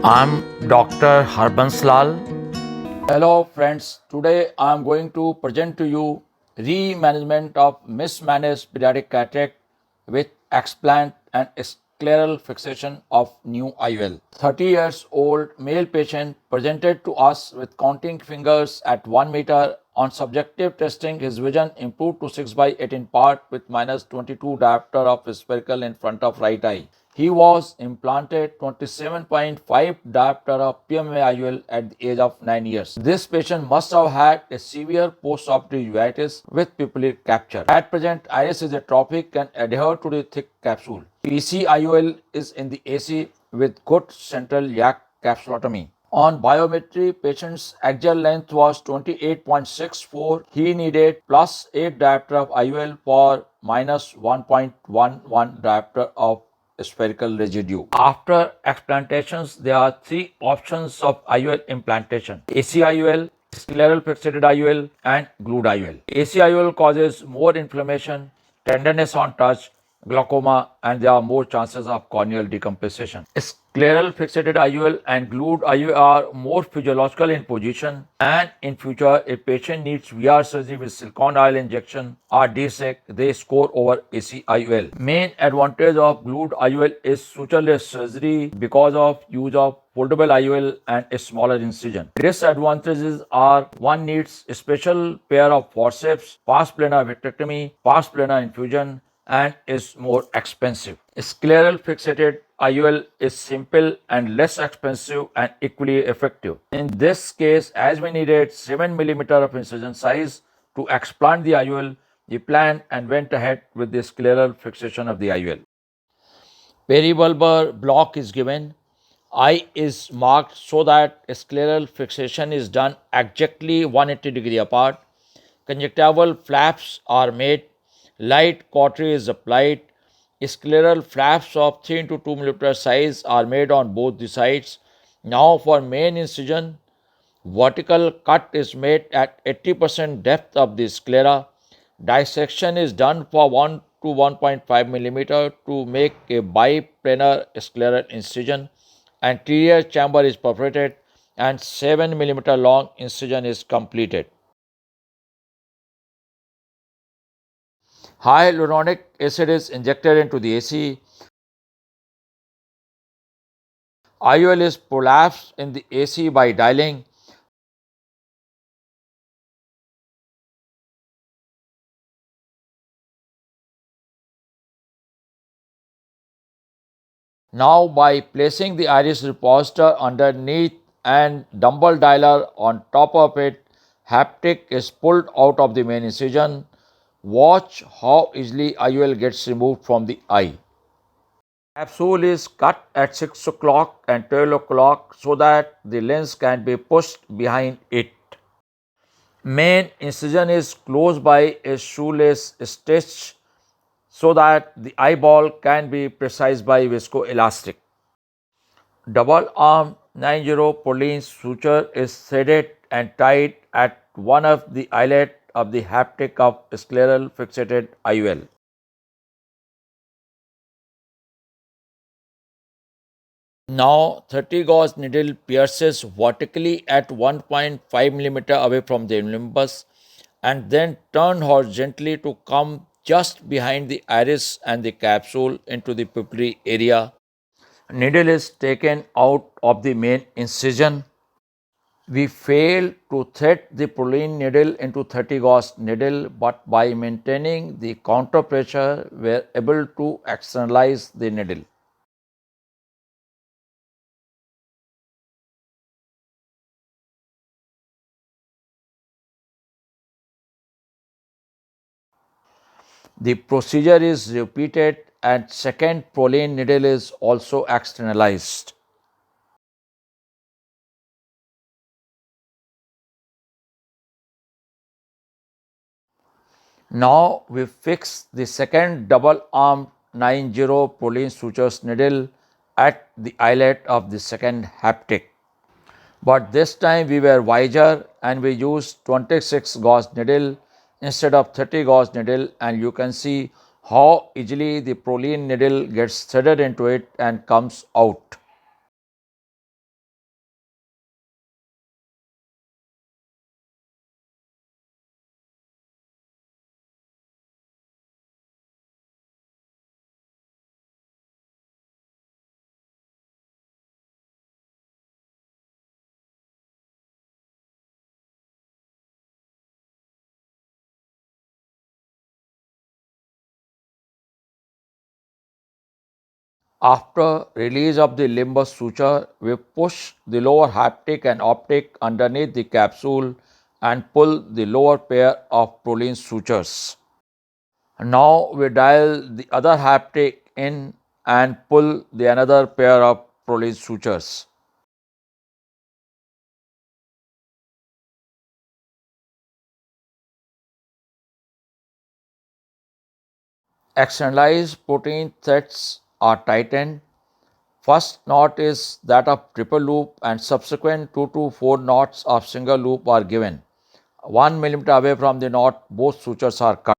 I'm Dr. Harbans Lal. Hello friends, today I am going to present to you re-management of mismanaged pediatric cataract with explant and scleral fixation of new IOL. 30 years old male patient presented to us with counting fingers at 1 meter. On subjective testing, his vision improved to 6 by 18 part with minus 22 diopter of spherical in front of right eye. He was implanted 27.5 diopter of PMA IOL at the age of 9 years. This patient must have had a severe post-operative uveitis with pupillary capture. At present, iris is atrophic and adhere to the thick capsule. PC IOL is in the AC with good central yak capsulotomy. On biometry, patient's axial length was 28.64. He needed plus 8 diopter of IOL for minus 1.11 diopter of spherical residue. After explantations, there are three options of IOL implantation: AC IOL, scleral fixated IOL, and glued IOL. AC IOL causes more inflammation, tenderness on touch, glaucoma, and there are more chances of corneal decompensation. Scleral fixated IOL and glued IOL are more physiological in position, and in future, if patient needs VR surgery with silicone oil injection or DSEC, they score over AC IOL. Main advantage of glued IOL is sutureless surgery because of use of foldable IOL and a smaller incision. Disadvantages are one needs a special pair of forceps, pars plana vitrectomy, pars plana infusion, and is more expensive. Scleral fixated IOL is simple and less expensive and equally effective. In this case, as we needed 7 mm of incision size to explant the IOL, we planned and went ahead with the scleral fixation of the IOL. Peribulbar block is given. Eye is marked so that scleral fixation is done exactly 180 degree apart. Conjunctival flaps are made. Light cautery is applied. Scleral flaps of 3 into 2 mm size are made on both the sides. Now for main incision, vertical cut is made at 80% depth of the sclera. Dissection is done for 1 to 1.5 mm to make a biplanar scleral incision. Anterior chamber is perforated and 7 mm long incision is completed. Hyaluronic acid is injected into the AC. IOL is prolapsed in the AC by dialing. Now by placing the iris repositor underneath and dumbbell dialer on top of it, haptic is pulled out of the main incision. Watch how easily IOL gets removed from the eye. Capsule is cut at 6 o'clock and 12 o'clock so that the lens can be pushed behind it. Main incision is closed by a shoelace stitch so that the eyeball can be precised by viscoelastic. Double arm 90 Purlin suture is threaded and tied at one of the eyelet of the haptic of scleral fixated IOL. Now 30 gauge needle pierces vertically at 1.5 mm away from the limbus and then turn horizontally to come just behind the iris and the capsule into the pupillary area. Needle is taken out of the main incision. We failed to thread the Purlin needle into 30 gauge needle, but by maintaining the counter pressure, we were able to externalize the needle. The procedure is repeated and second Purlin needle is also externalized. Now we fix the second double arm 90 Purlin sutures needle at the eyelet of the second haptic. But this time we were wiser and we used 26 gauge needle instead of 30 gauge needle, and you can see how easily the Purlin needle gets threaded into it and comes out. After release of the limbus suture, we push the lower haptic and optic underneath the capsule and pull the lower pair of Prolene sutures. Now we dial the other haptic in and pull the another pair of Prolene sutures. Externalized protein threads are tightened. First knot is that of triple loop and subsequent 2 to 4 knots of single loop are given. 1 millimeter away from the knot, both sutures are cut.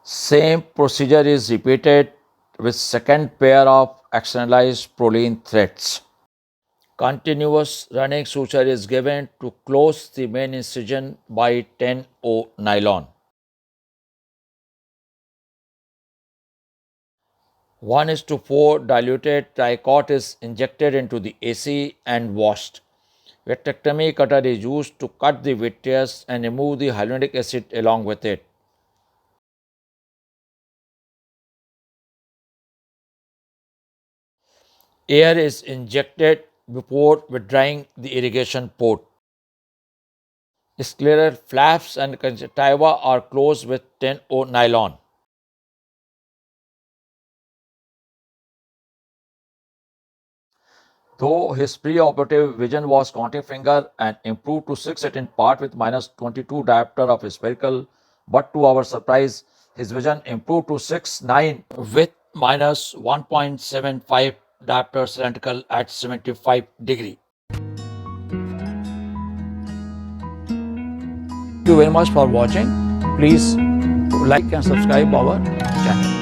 Same procedure is repeated with second pair of externalized Prolene threads. Continuous running suture is given to close the main incision by 10-0 nylon. 1:4 diluted tricot is injected into the AC and washed. Vitrectomy cutter is used to cut the vitreous and remove the hyaluronic acid along with it. Air is injected before withdrawing the irrigation port. Scleral flaps and conjunctiva are closed with 10-0 nylon. Though his preoperative vision was counting finger and improved to 6/18 part with -22 diopter of spherical, but to our surprise, his vision improved to 6/9 with -1.75 diopter cylindrical at 75 degree. Thank you very much for watching. Please like and subscribe our channel.